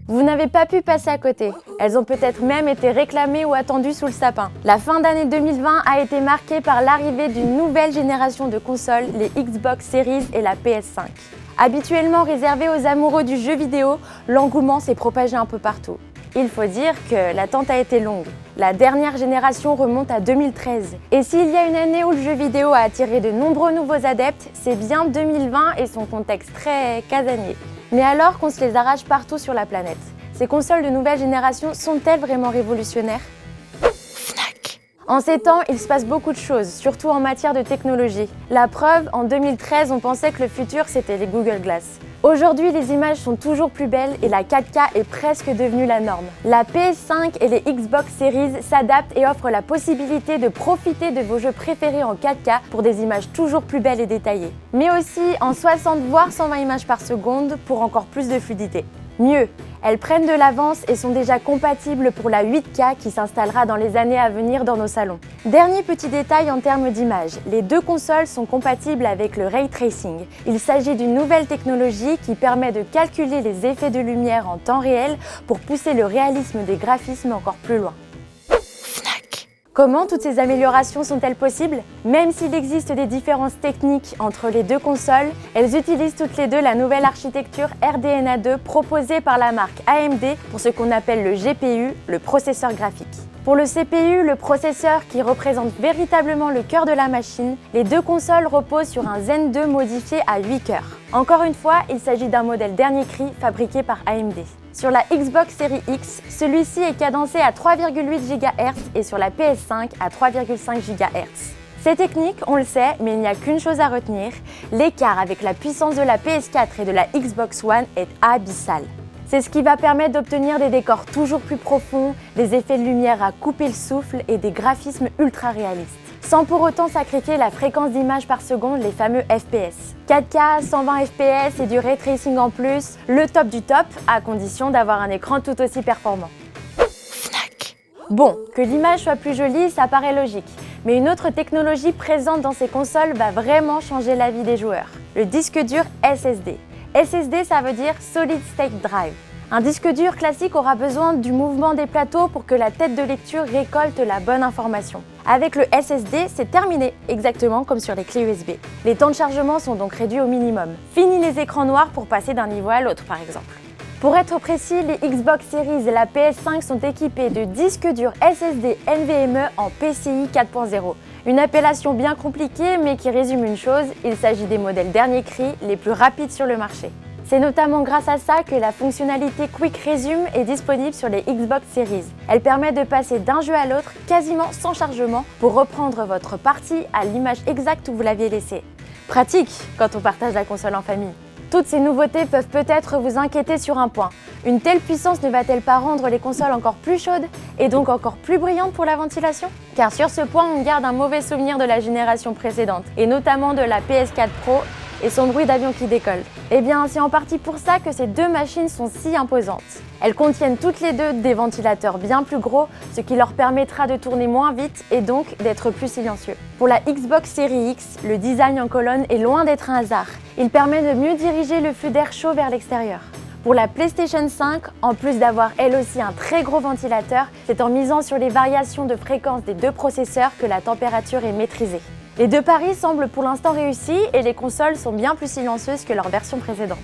Vous n'avez pas pu passer à côté. Elles ont peut-être même été réclamées ou attendues sous le sapin. La fin d'année 2020 a été marquée par l'arrivée d'une nouvelle génération de consoles, les Xbox Series et la PS5. Habituellement réservée aux amoureux du jeu vidéo, l'engouement s'est propagé un peu partout. Il faut dire que l'attente a été longue. La dernière génération remonte à 2013. Et s'il y a une année où le jeu vidéo a attiré de nombreux nouveaux adeptes, c'est bien 2020 et son contexte très casanier. Mais alors qu'on se les arrache partout sur la planète, ces consoles de nouvelle génération sont-elles vraiment révolutionnaires ? En ces temps, il se passe beaucoup de choses, surtout en matière de technologie. La preuve, en 2013, on pensait que le futur, c'était les Google Glass. Aujourd'hui, les images sont toujours plus belles et la 4K est presque devenue la norme. La PS5 et les Xbox Series s'adaptent et offrent la possibilité de profiter de vos jeux préférés en 4K pour des images toujours plus belles et détaillées. Mais aussi en 60 voire 120 images par seconde pour encore plus de fluidité. Mieux, elles prennent de l'avance et sont déjà compatibles pour la 8K qui s'installera dans les années à venir dans nos salons. Dernier petit détail en termes d'image, les deux consoles sont compatibles avec le Ray Tracing. Il s'agit d'une nouvelle technologie qui permet de calculer les effets de lumière en temps réel pour pousser le réalisme des graphismes encore plus loin. Comment toutes ces améliorations sont-elles possibles ? Même s'il existe des différences techniques entre les deux consoles, elles utilisent toutes les deux la nouvelle architecture RDNA 2 proposée par la marque AMD pour ce qu'on appelle le GPU, le processeur graphique. Pour le CPU, le processeur qui représente véritablement le cœur de la machine, les deux consoles reposent sur un Zen 2 modifié à 8 cœurs. Encore une fois, il s'agit d'un modèle dernier cri fabriqué par AMD. Sur la Xbox Series X, celui-ci est cadencé à 3,8 GHz et sur la PS5 à 3,5 GHz. C'est technique, on le sait, mais il n'y a qu'une chose à retenir, l'écart avec la puissance de la PS4 et de la Xbox One est abyssal. C'est ce qui va permettre d'obtenir des décors toujours plus profonds, des effets de lumière à couper le souffle et des graphismes ultra réalistes. Sans pour autant sacrifier la fréquence d'images par seconde, les fameux FPS. 4K, 120 FPS et du ray tracing en plus, le top du top, à condition d'avoir un écran tout aussi performant. Bon, que l'image soit plus jolie, ça paraît logique. Mais une autre technologie présente dans ces consoles va vraiment changer la vie des joueurs. Le disque dur SSD. SSD, ça veut dire Solid State Drive. Un disque dur classique aura besoin du mouvement des plateaux pour que la tête de lecture récolte la bonne information. Avec le SSD, c'est terminé, exactement comme sur les clés USB. Les temps de chargement sont donc réduits au minimum. Fini les écrans noirs pour passer d'un niveau à l'autre, par exemple. Pour être précis, les Xbox Series et la PS5 sont équipés de disques durs SSD NVMe en PCI 4.0. Une appellation bien compliquée, mais qui résume une chose, il s'agit des modèles dernier cri les plus rapides sur le marché. C'est notamment grâce à ça que la fonctionnalité Quick Resume est disponible sur les Xbox Series. Elle permet de passer d'un jeu à l'autre quasiment sans chargement pour reprendre votre partie à l'image exacte où vous l'aviez laissée. Pratique quand on partage la console en famille. Toutes ces nouveautés peuvent peut-être vous inquiéter sur un point. Une telle puissance ne va-t-elle pas rendre les consoles encore plus chaudes et donc encore plus brillantes pour la ventilation ? Car sur ce point, on garde un mauvais souvenir de la génération précédente, et notamment de la PS4 Pro et son bruit d'avion qui décolle. Eh bien, c'est en partie pour ça que ces deux machines sont si imposantes. Elles contiennent toutes les deux des ventilateurs bien plus gros, ce qui leur permettra de tourner moins vite et donc d'être plus silencieux. Pour la Xbox Series X, le design en colonne est loin d'être un hasard. Il permet de mieux diriger le flux d'air chaud vers l'extérieur. Pour la PlayStation 5, en plus d'avoir elle aussi un très gros ventilateur, c'est en misant sur les variations de fréquence des deux processeurs que la température est maîtrisée. Les deux paris semblent pour l'instant réussis et les consoles sont bien plus silencieuses que leur version précédente.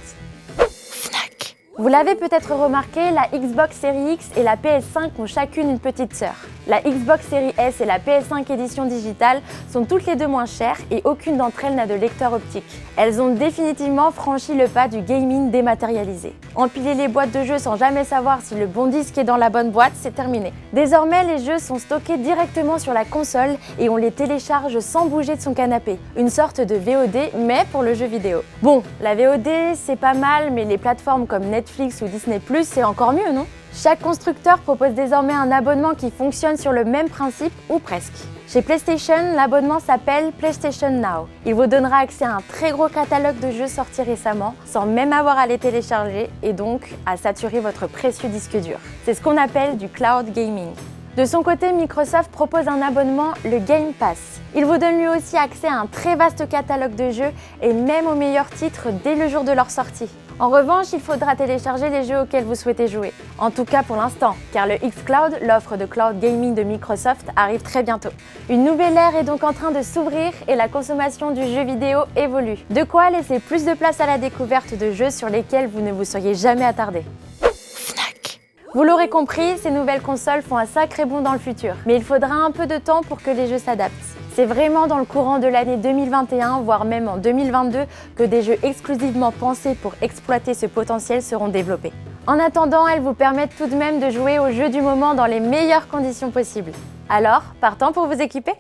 Vous l'avez peut-être remarqué, la Xbox Series X et la PS5 ont chacune une petite sœur. La Xbox Series S et la PS5 édition digitale sont toutes les deux moins chères et aucune d'entre elles n'a de lecteur optique. Elles ont définitivement franchi le pas du gaming dématérialisé. Empiler les boîtes de jeux sans jamais savoir si le bon disque est dans la bonne boîte, c'est terminé. Désormais, les jeux sont stockés directement sur la console et on les télécharge sans bouger de son canapé. Une sorte de VOD, mais pour le jeu vidéo. Bon, la VOD, c'est pas mal, mais les plateformes comme Netflix ou Disney+, c'est encore mieux, non ? Chaque constructeur propose désormais un abonnement qui fonctionne sur le même principe, ou presque. Chez PlayStation, l'abonnement s'appelle PlayStation Now. Il vous donnera accès à un très gros catalogue de jeux sortis récemment, sans même avoir à les télécharger, et donc à saturer votre précieux disque dur. C'est ce qu'on appelle du cloud gaming. De son côté, Microsoft propose un abonnement, le Game Pass. Il vous donne lui aussi accès à un très vaste catalogue de jeux et même aux meilleurs titres dès le jour de leur sortie. En revanche, il faudra télécharger les jeux auxquels vous souhaitez jouer. En tout cas pour l'instant, car le xCloud, l'offre de cloud gaming de Microsoft, arrive très bientôt. Une nouvelle ère est donc en train de s'ouvrir et la consommation du jeu vidéo évolue. De quoi laisser plus de place à la découverte de jeux sur lesquels vous ne vous seriez jamais attardé. Vous l'aurez compris, ces nouvelles consoles font un sacré bond dans le futur. Mais il faudra un peu de temps pour que les jeux s'adaptent. C'est vraiment dans le courant de l'année 2021, voire même en 2022, que des jeux exclusivement pensés pour exploiter ce potentiel seront développés. En attendant, elles vous permettent tout de même de jouer aux jeux du moment dans les meilleures conditions possibles. Alors, partant pour vous équiper ?